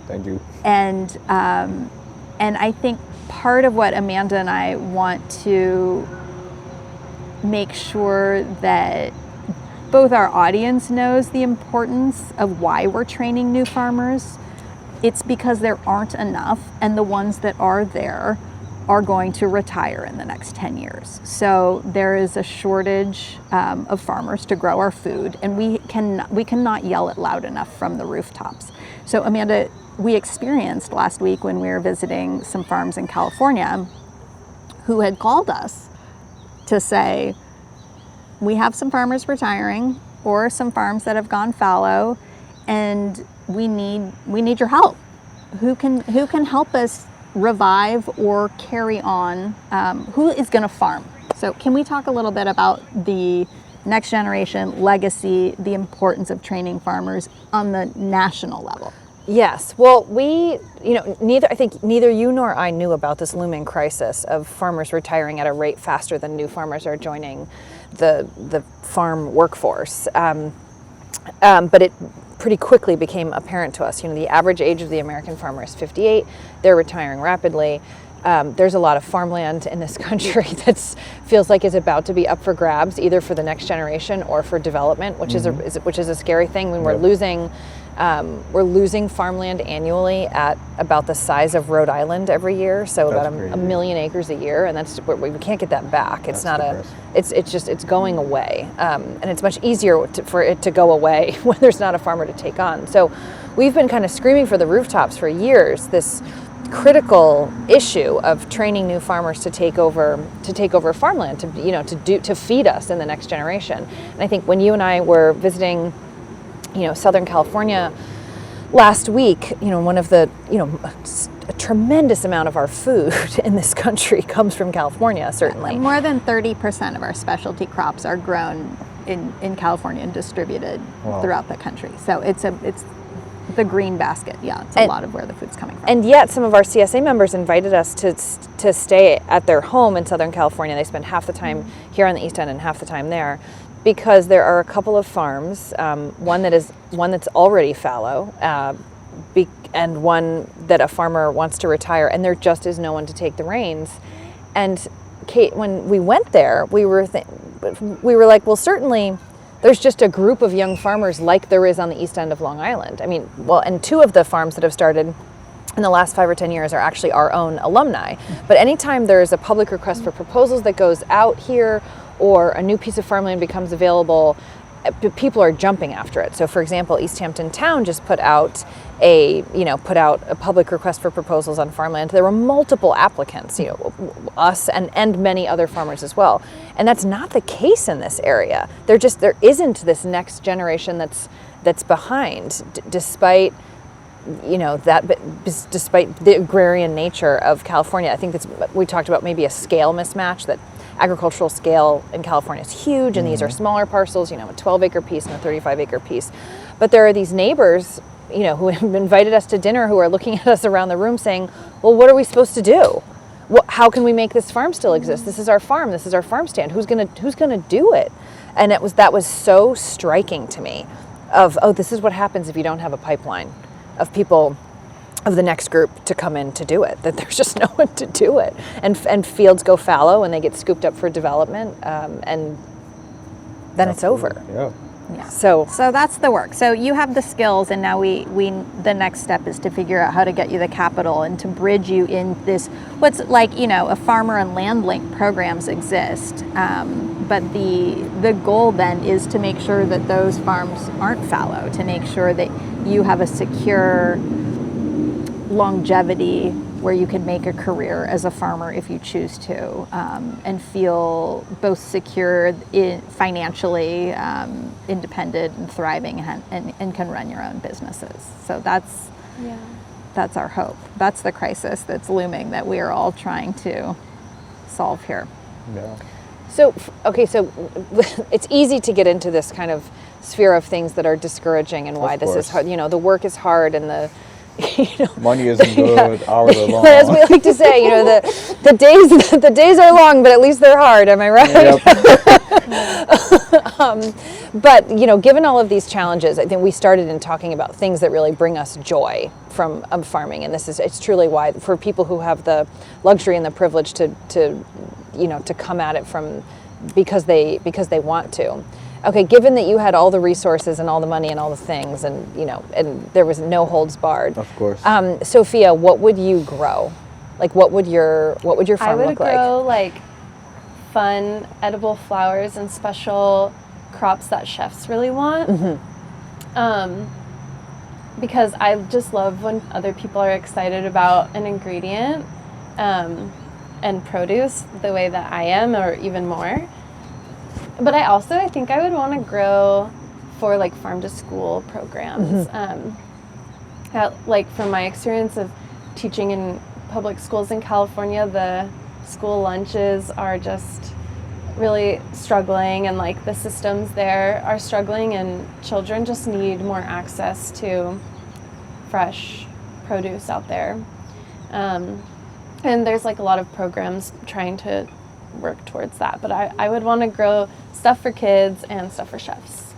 Thank you. And I think part of what Amanda and I want to make sure that both our audience knows the importance of why we're training new farmers. It's because there aren't enough, and the ones that are there are going to retire in the next 10 years. So there is a shortage of farmers to grow our food, and we cannot yell it loud enough from the rooftops. So Amanda, we experienced last week when we were visiting some farms in California who had called us to say, we have some farmers retiring or some farms that have gone fallow, and we need your help. Who can help us revive or carry on? Who is going to farm? So can we talk a little bit about the next generation legacy, the importance of training farmers on the national level? Yes. Well, I think neither you nor I knew about this looming crisis of farmers retiring at a rate faster than new farmers are joining the farm workforce. But it pretty quickly became apparent to us. The average age of the American farmer is 58. They're retiring rapidly. There's a lot of farmland in this country that feels like is about to be up for grabs, either for the next generation or for development, which is a scary thing. When we're losing farmland annually at about the size of Rhode Island every year, so about a million acres a year, and we can't get that back. It's it's going away, and it's much easier for it to go away when there's not a farmer to take on. So we've been kind of screaming for the rooftops for years, this critical issue of training new farmers to take over farmland, to feed us in the next generation. And I think when you and I were visiting Southern California last week, one of the, a tremendous amount of our food in this country comes from California, certainly. More than 30% of our specialty crops are grown in California and distributed throughout the country. So it's the green basket. Yeah, it's a lot of where the food's coming from. And yet some of our CSA members invited us to stay at their home in Southern California. They spend half the time here on the East End and half the time there, because there are a couple of farms, one that's already fallow, and one that a farmer wants to retire, and there just is no one to take the reins. And Kate, when we went there, we were like, well, certainly there's just a group of young farmers like there is on the East End of Long Island. And two of the farms that have started in the last 5 or 10 years are actually our own alumni. But anytime there is a public request for proposals that goes out here, or a new piece of farmland becomes available, people are jumping after it. So for example, East Hampton town just put out a public request for proposals on farmland. There were multiple applicants, us and many other farmers as well. And that's not the case in this area. There isn't this next generation that's behind, despite despite the agrarian nature of California. I think we talked about maybe a scale mismatch, that agricultural scale in California is huge, and these are smaller parcels, a 12-acre piece and a 35-acre piece. But there are these neighbors, who have invited us to dinner, who are looking at us around the room saying, well, what are we supposed to do? How can we make this farm still exist? This is our farm. This is our farm stand. Who's gonna do it? And that was so striking to me this is what happens if you don't have a pipeline of people of the next group to come in to do it, that there's just no one to do it. And fields go fallow and they get scooped up for development, and then it's over. Yeah. So that's the work. So you have the skills, and now the next step is to figure out how to get you the capital and to bridge you in this, what's like, a farmer and land link programs exist. But the goal then is to make sure that those farms aren't fallow, to make sure that you have a secure longevity where you can make a career as a farmer if you choose to, and feel both secure financially, independent and thriving, and can run your own businesses. So that's our hope. That's the crisis that's looming that we are all trying to solve here. Yeah. So it's easy to get into this kind of sphere of things that are discouraging and why this is hard. The work is hard, and money isn't good, hours are long. As we like to say, the days are long, but at least they're hard. Am I right? Yep. But given all of these challenges, I think we started in talking about things that really bring us joy from farming, and it's truly why, for people who have the luxury and the privilege to come at it because they want to. Okay, given that you had all the resources and all the money and all the things, and and there was no holds barred. Of course. Sophia, what would you grow Like, what would your I farm would look like? grow like fun edible flowers and special crops that chefs really want. Because I just love when other people are excited about an ingredient and produce the way that I am, or even more. But I think I would want to grow for like farm to school programs. Like from my experience of teaching in public schools in California, the school lunches are just really struggling, and like the systems there are struggling, and children just need more access to fresh produce out there. And there's like a lot of programs trying to work towards that, but I would want to grow stuff for kids and stuff for chefs.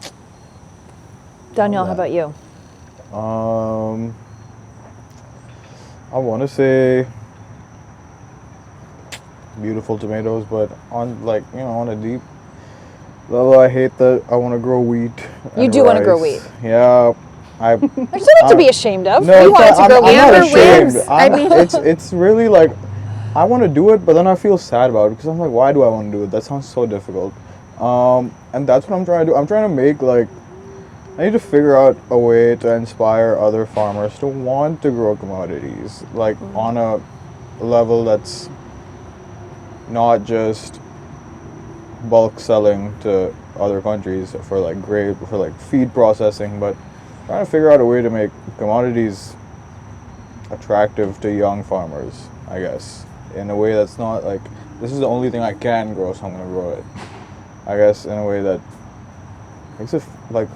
Danyal, how about you? I want to say beautiful tomatoes, but on like, on a deep level, I hate that I want to grow wheat. You do want to grow wheat. Yeah. There's nothing to be ashamed of. No, you wanted to grow wheat. I'm not ashamed. wins. I mean, it's really like, I want to do it, but then I feel sad about it because I'm like, why do I want to do it? That sounds so difficult. And that's what I'm trying to do. I'm trying to make like, I need to figure out a way to inspire other farmers to want to grow commodities, like on a level that's not just bulk selling to other countries for like feed processing, but trying to figure out a way to make commodities attractive to young farmers, I guess, in a way that's not like, this is the only thing I can grow, so I'm going to grow it. I guess in a way that makes it like,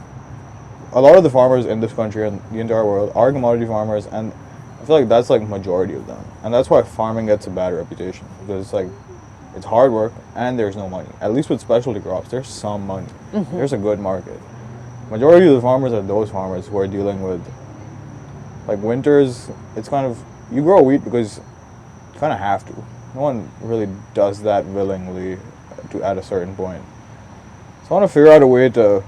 a lot of the farmers in this country and the entire world are commodity farmers, and I feel like that's like majority of them. And that's why farming gets a bad reputation, because it's like, it's hard work and there's no money. At least with specialty crops, there's some money. There's a good market. Majority of the farmers are those farmers who are dealing with, like winters, it's kind of, you grow wheat because you kind of have to. No one really does that willingly at a certain point. So I want to figure out a way to,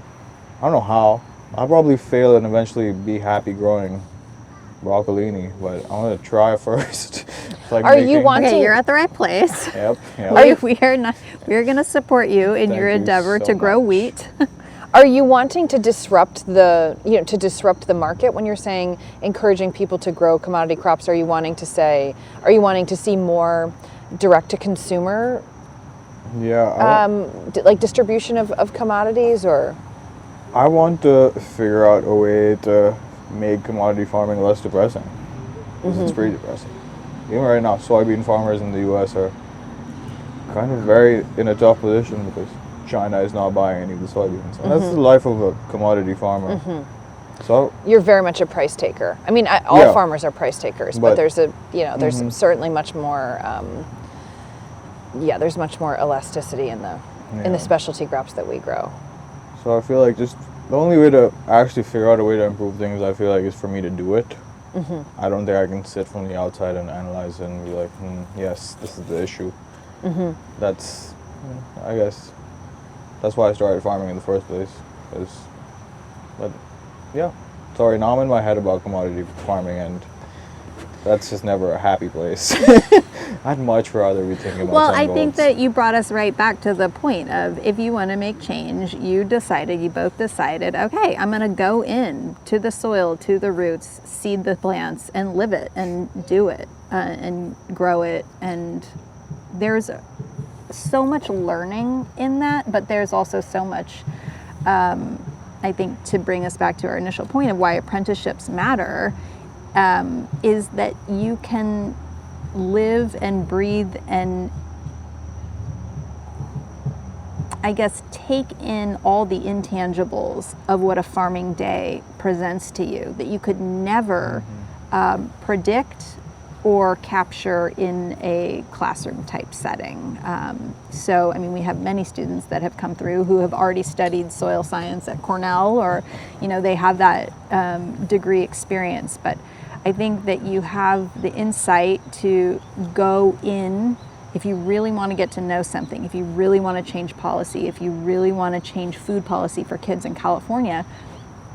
I don't know how, I'll probably fail and eventually be happy growing broccolini, but I want to try first. Like Are you wanting? Okay, you're at the right place. Yep. We are going to support you in your endeavor to grow wheat. Are you wanting to disrupt the market when you're saying encouraging people to grow commodity crops? Are you wanting to see more direct to consumer? Yeah. Like distribution of commodities, or? I want to figure out a way to make commodity farming less depressing. Because it's pretty depressing. Even right now, soybean farmers in the U.S. are kind of very in a tough position because China is not buying any of the soybeans. And that's the life of a commodity farmer. So you're very much a price taker. I mean, all farmers are price takers, but there's certainly much more. There's much more elasticity in the specialty crops that we grow. So I feel like just the only way to actually figure out a way to improve things, I feel like, is for me to do it. I don't think I can sit from the outside and analyze it and be like, yes, this is the issue. That's, I guess, that's why I started farming in the first place. But yeah, sorry, now I'm in my head about commodity farming, and that's just never a happy place. I'd much rather be thinking about Well, I think that you brought us right back to the point of, if you want to make change, you both decided, okay, I'm going to go in to the soil, to the roots, seed the plants, and live it, and do it, and grow it. And there's so much learning in that, but there's also so much, I think, to bring us back to our initial point of why apprenticeships matter, is that you can live and breathe and, I guess, take in all the intangibles of what a farming day presents to you that you could never predict or capture in a classroom type setting. So, I mean, we have many students that have come through who have already studied soil science at Cornell, or, they have that degree experience. But I think that you have the insight to go in, if you really want to get to know something, if you really want to change policy, if you really want to change food policy for kids in California,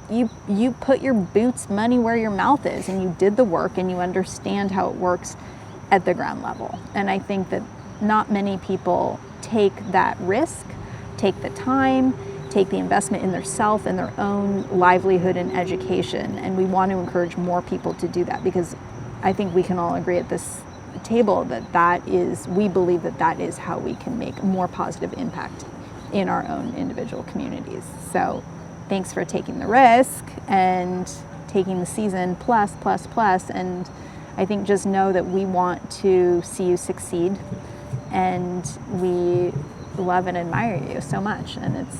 you put your boots money where your mouth is, and you did the work, and you understand how it works, at the ground level. And I think that not many people take that risk, take the time, take the investment in their self and their own livelihood and education. And we want to encourage more people to do that, because I think we can all agree at this table that we believe that is how we can make a more positive impact in our own individual communities. So thanks for taking the risk and taking the season plus. And I think just know that we want to see you succeed, and we love and admire you so much. And it's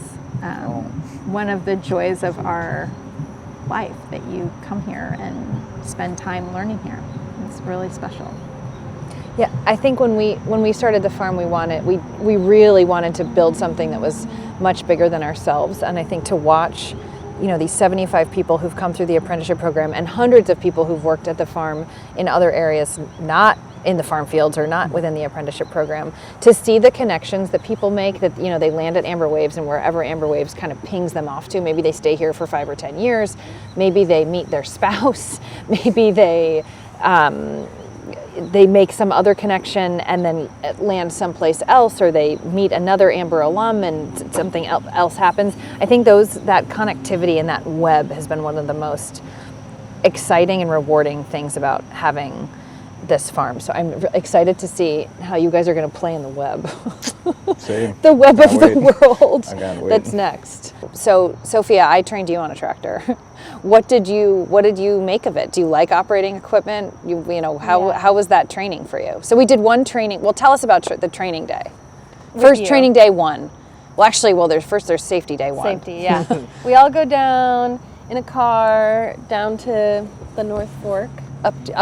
one of the joys of our life that you come here and spend time learning here. It's really special. Yeah, I think when we started the farm, we really wanted to build something that was much bigger than ourselves. And I think to watch, these 75 people who've come through the apprenticeship program and hundreds of people who've worked at the farm in other areas, not in the farm fields or not within the apprenticeship program, to see the connections that people make, that they land at Amber Waves, and wherever Amber Waves kind of pings them off to, maybe they stay here for 5 or 10 years, maybe they meet their spouse, maybe they make some other connection and then land someplace else, or they meet another Amber alum and something else happens. I think that connectivity and that web has been one of the most exciting and rewarding things about having this farm. So I'm excited to see how you guys are going to play in the web. Same. The web Can't of wait. the world. I can't wait. That's next. So Sophia, I trained you on a tractor. What did you make of it? Do you like operating equipment? How was that training for you? So we did one training. Well, tell us about the training day. First training day 1. Well, actually, there's safety day 1. Safety, yeah. We all go down in a car down to the North Fork. Up to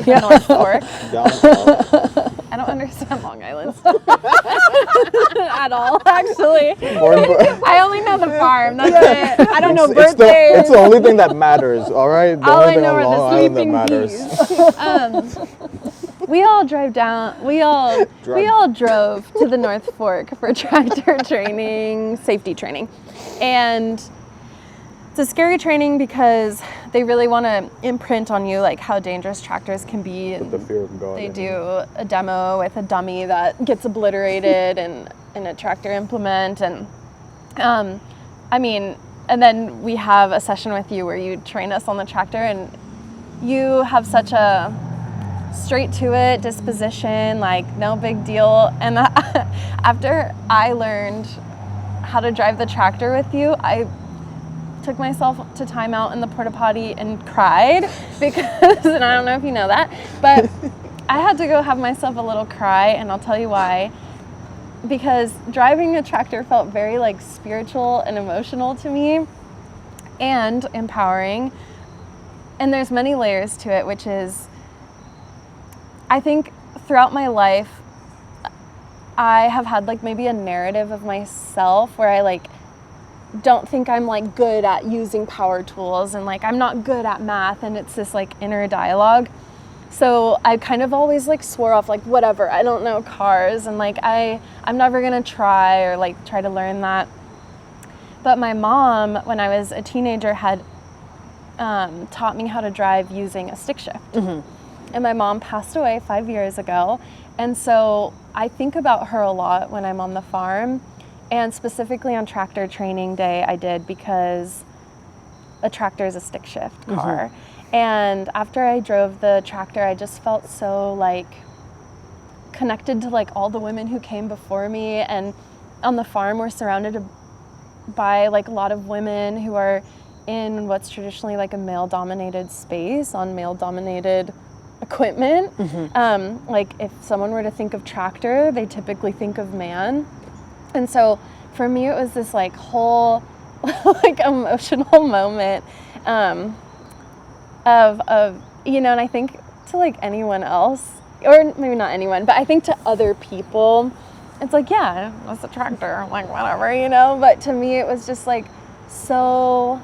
the North Fork. Down south. I don't understand Long Island at all, actually. I only know the farm. That's it. I don't know birthdays. It's the only thing that matters, all right? The All only I thing know on are Long the Island that sleeping matters. bees. We all drive down. We all drove to the North Fork for tractor training, safety training, and it's a scary training because they really want to imprint on you like how dangerous tractors can be. And the fear of God. they do a demo with a dummy that gets obliterated in a tractor implement, and and then we have a session with you where you train us on the tractor, and you have such a straight to it disposition, like no big deal. And after I learned how to drive the tractor with you, I took myself to time out in the porta potty and cried because, and I don't know if you know that, but I had to go have myself a little cry, and I'll tell you why. Because driving a tractor felt very like spiritual and emotional to me, and empowering. And there's many layers to it, which is, I think throughout my life, I have had like maybe a narrative of myself where I like don't think I'm like good at using power tools, and like I'm not good at math, and it's this like inner dialogue. So I kind of always like swore off like whatever, I don't know cars, and like I'm never gonna try to learn that. But my mom, when I was a teenager, had taught me how to drive using a stick shift. Mm-hmm. And my mom passed away 5 years ago, and so I think about her a lot when I'm on the farm. And specifically on tractor training day, I did, because a tractor is a stick shift car. Mm-hmm. And after I drove the tractor, I just felt so like connected to like all the women who came before me. And on the farm, we're surrounded by like a lot of women who are in what's traditionally like a male-dominated space on male-dominated equipment. Mm-hmm. Like if someone were to think of tractor, they typically think of man. And so for me, it was this like whole like emotional moment of and I think to like anyone else, or maybe not anyone, but I think to other people, it's like, yeah, it's a tractor, like whatever, but to me it was just like so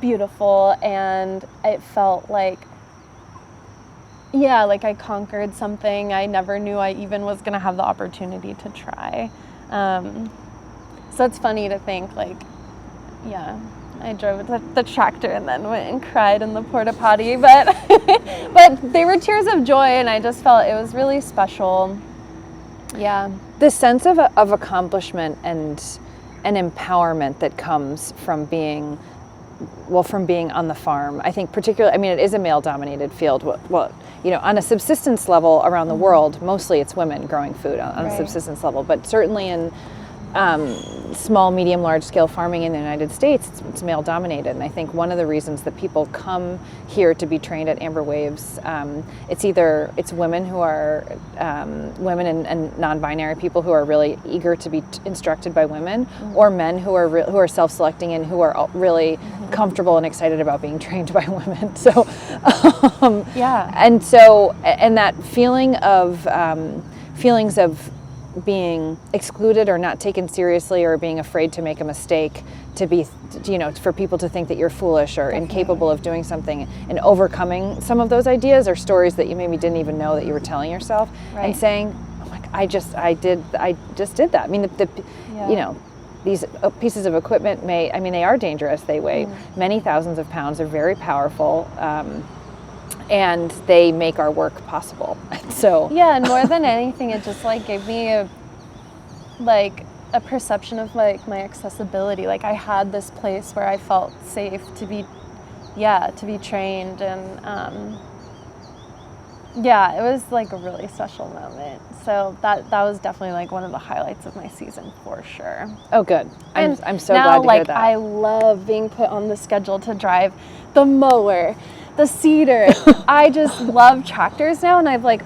beautiful, and it felt like, yeah, like I conquered something I never knew I even was going to have the opportunity to try. So it's funny to think like, yeah, I drove the tractor and then went and cried in the porta potty, but But they were tears of joy, and I just felt it was really special. Yeah. The sense of accomplishment and an empowerment that comes from being on the farm. I think particularly, I mean, it is a male-dominated field. Well, you know, on a subsistence level around the world, mostly it's women growing food on a subsistence level, but certainly in small, medium, large-scale farming in the United States, it's male-dominated. And I think one of the reasons that people come here to be trained at Amber Waves, it's women who are women and non-binary people who are really eager to be instructed by women, or men who are self-selecting and who are really comfortable and excited about being trained by women. So and that feelings of being excluded or not taken seriously or being afraid to make a mistake, to be, you know, for people to think that you're foolish or incapable of doing something, and overcoming some of those ideas or stories that you maybe didn't even know that you were telling yourself, and saying, oh my God, I just did that. I mean, you know, these pieces of equipment they are dangerous. They weigh many thousands of pounds. They're very powerful. And they make our work possible. So yeah, and more than anything, it just like gave me a perception of like my accessibility. Like I had this place where I felt safe to be trained, and it was like a really special moment. So that was definitely like one of the highlights of my season for sure. Oh, good. I'm so now, glad to hear that. I love being put on the schedule to drive the mower, the seeder. I just love tractors now, and I've like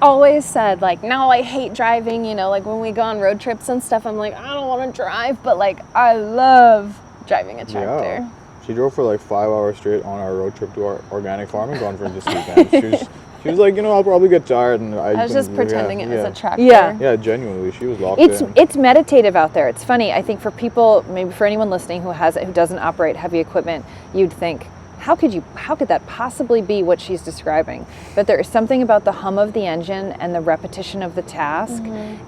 always said like, no, I hate driving, you know, like when we go on road trips and stuff, I'm like, I don't want to drive, but like I love driving a tractor. Yeah. She drove for like 5 hours straight on our road trip to our organic farming conference this weekend. She was like, you know, I'll probably get tired, and I was just pretending it was a tractor. Yeah, genuinely, she was locked in. It's meditative out there. It's funny. I think for people, maybe for anyone listening who doesn't operate heavy equipment, you'd think, how could that possibly be what she's describing? But there is something about the hum of the engine and the repetition of the task,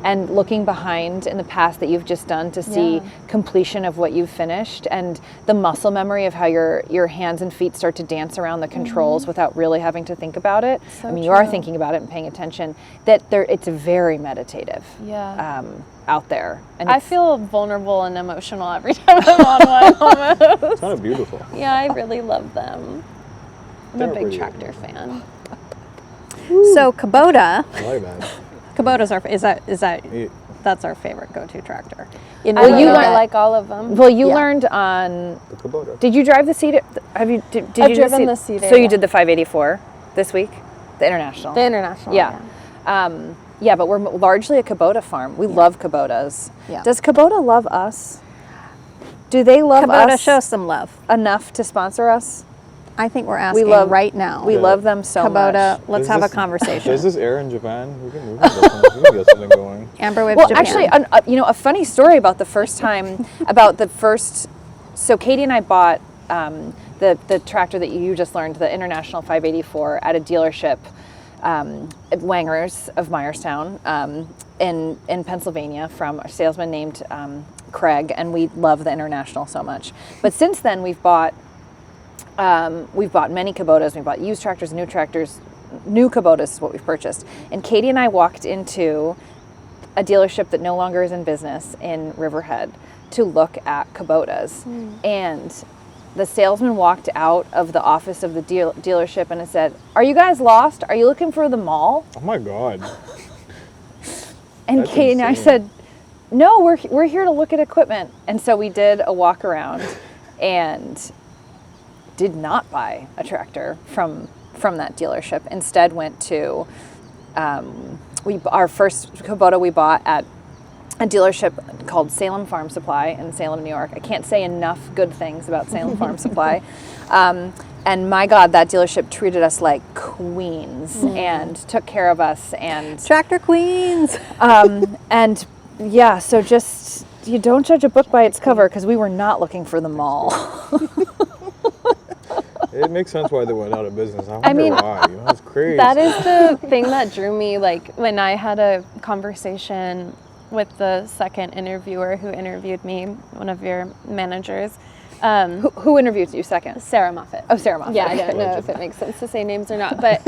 and looking behind in the past that you've just done to see completion of what you've finished, and the muscle memory of how your hands and feet start to dance around the controls without really having to think about it. So I mean, you are thinking about it and paying attention. It's very meditative. Out there. And I feel vulnerable and emotional every time I'm on one almost. It's kind of beautiful. Yeah, I really love them. I'm They're a big pretty tractor fan. So Kubota. I like that. Kubota's that's our favorite go-to tractor. I like all of them. Well, you learned on The Kubota. Did you drive the Cedar? Have you did I've you driven the Cedar, So you did the 584 this week, the International. The International. Yeah, but we're largely a Kubota farm. We love Kubotas. Yeah. Does Kubota love us? Do they love Kubota, us show some love. enough to sponsor us? I think we're asking right now. We love them so Kubota, much. let's have a conversation. Does this air in Japan? We can get something going. Amber Waves Well, Japan. actually, a funny story about the first time, so Katie and I bought the tractor that you just learned, the International 584, at a dealership at Wanger's of Myerstown in Pennsylvania from a salesman named Craig, and we love the International so much. But since then, we've bought many Kubotas. We bought used tractors, new tractors. New Kubotas is what we've purchased. And Katie and I walked into a dealership that no longer is in business in Riverhead to look at Kubotas. And the salesman walked out of the office of the dealership and said, "Are you guys lost? Are you looking for the mall?" Oh my God. And That's Katie and I insane. said, "No, we're here to look at equipment." And so we did a walk around and did not buy a tractor from that dealership. Instead went to our first Kubota we bought at a dealership called Salem Farm Supply in Salem, New York. I can't say enough good things about Salem Farm Supply. And my God, that dealership treated us like queens and took care of us. And Tractor Queens. and yeah, so just, you don't judge a book by its cover, because we were not looking for the mall. It makes sense why they went out of business. I wonder why. You know, it's crazy. That is the thing that drew me, like when I had a conversation with the second interviewer who interviewed me, one of your managers. Who interviewed you second? Sarah Moffat. Oh, Sarah Moffat. Yeah, I Okay. don't know if it makes sense to say names or not, but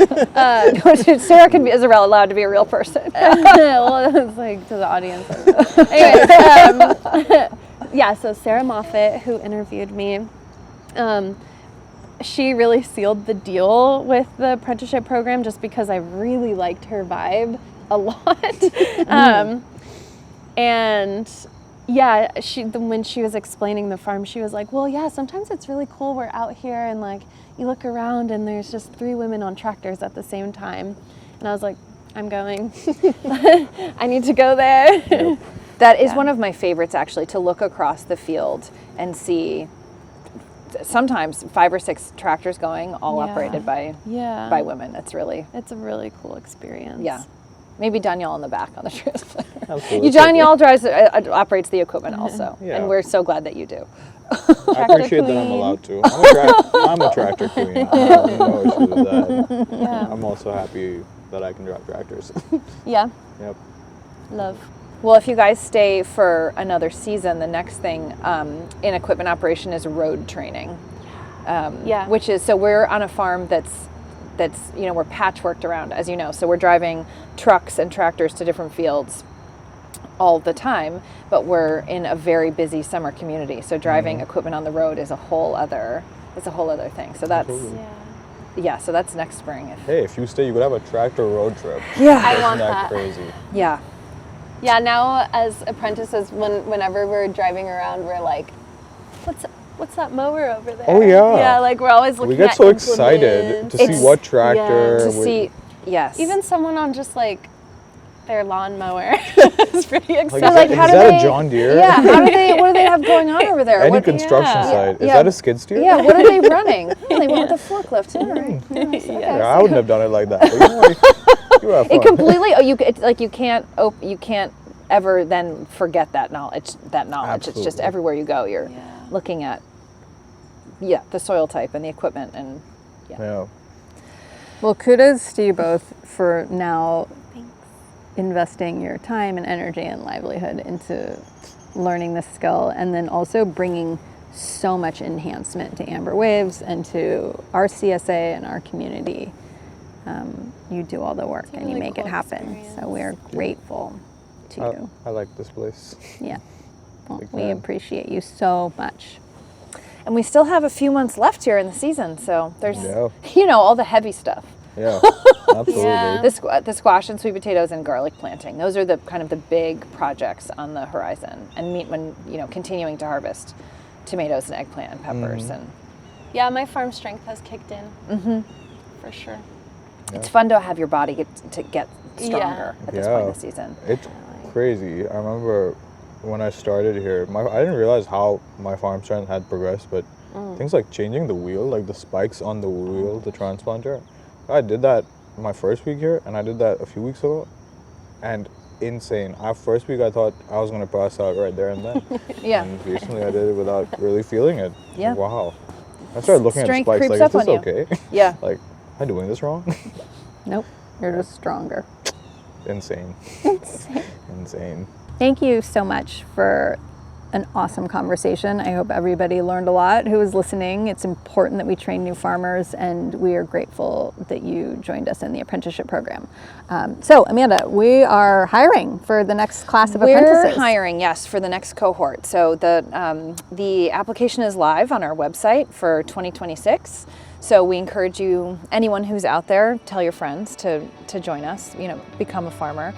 Sarah is allowed to be a real person. well, it's like to the audience. Anyways, yeah, so Sarah Moffat, who interviewed me, she really sealed the deal with the apprenticeship program just because I really liked her vibe a lot. And yeah, when she was explaining the farm, she was like, well, yeah, sometimes it's really cool. We're out here and like you look around and there's just 3 women on tractors at the same time. And I was like, I'm going. I need to go there. Yep. That is one of my favorites, actually, to look across the field and see sometimes 5 or 6 tractors going, all operated by women. It's a really cool experience. Yeah. Maybe Danyal in the back on the transplanter. Absolutely. Danyal operates the equipment also, Yeah. and we're so glad that you do. I appreciate that I'm allowed to. I'm a tractor queen. I have no issue with that. Yeah. I'm also happy that I can drive tractors. Yeah. Yep. Love. Well, if you guys stay for another season, the next thing in equipment operation is road training. Which is, so we're on a farm that's we're patchworked around, as you know. So we're driving trucks and tractors to different fields all the time, but we're in a very busy summer community. So driving equipment on the road is a whole other thing. So that's so that's next spring. Hey, if you stay, you could have a tractor road trip. Yeah, I Isn't want that that. crazy? yeah. Yeah, now as apprentices, whenever we're driving around, we're like, what's that mower over there? Oh, yeah. Yeah, like we're always looking We get at so excited implements. to see what tractor. To see, yes. Even someone on just like their lawnmower is pretty exciting. like, how is do that they- a John Deere? Yeah, what do they have going on over there? Any What- construction yeah. site. Is Yeah. that a skid steer? Yeah, what are they running? Oh, they went with the forklift. All right. Nice. Okay. Yeah, I wouldn't have done it like that. But you know, you have fun. It completely. It's like you can't ever then forget that knowledge. It's just Absolutely. everywhere you go, you're looking at the soil type and the equipment and Yeah. Well, kudos to you both for now investing your time and energy and livelihood into learning this skill, and then also bringing so much enhancement to Amber Waves and to our CSA and our community. You do all the work a and you really make it cool happen. experience. So we're grateful to you. I like this place. Yeah. Well, Big we fan. appreciate you so much. and we still have a few months left here in the season. So there's Yeah. all the heavy stuff. Yeah, absolutely. Yeah. The squash and sweet potatoes and garlic planting. Those are the kind of the big projects on the horizon. And continuing to harvest tomatoes and eggplant and peppers and. Yeah, my farm strength has kicked in. For sure. It's fun to have your body get stronger at this point in Yeah. the season. It's crazy. I remember when I started here, I didn't realize how my farm strength had progressed, but things like changing the wheel, like the spikes on the wheel, the transplanter, I did that my first week here, and I did that a few weeks ago, and insane. First week I thought I was going to pass out right there and then. Yeah. And recently I did it without really feeling it. Yeah. Wow. I started looking at the Strength spikes creeps like, up is this on you. okay? Yeah. Like, am I doing this wrong? Nope, you're just stronger. Insane. Insane. Thank you so much for an awesome conversation. I hope everybody learned a lot who was listening. It's important that we train new farmers, and we are grateful that you joined us in the apprenticeship program. So, Amanda, we are hiring for the next class of apprentices. We're hiring, yes, for the next cohort. So the application is live on our website for 2026. So we encourage anyone who's out there, tell your friends to join us, become a farmer.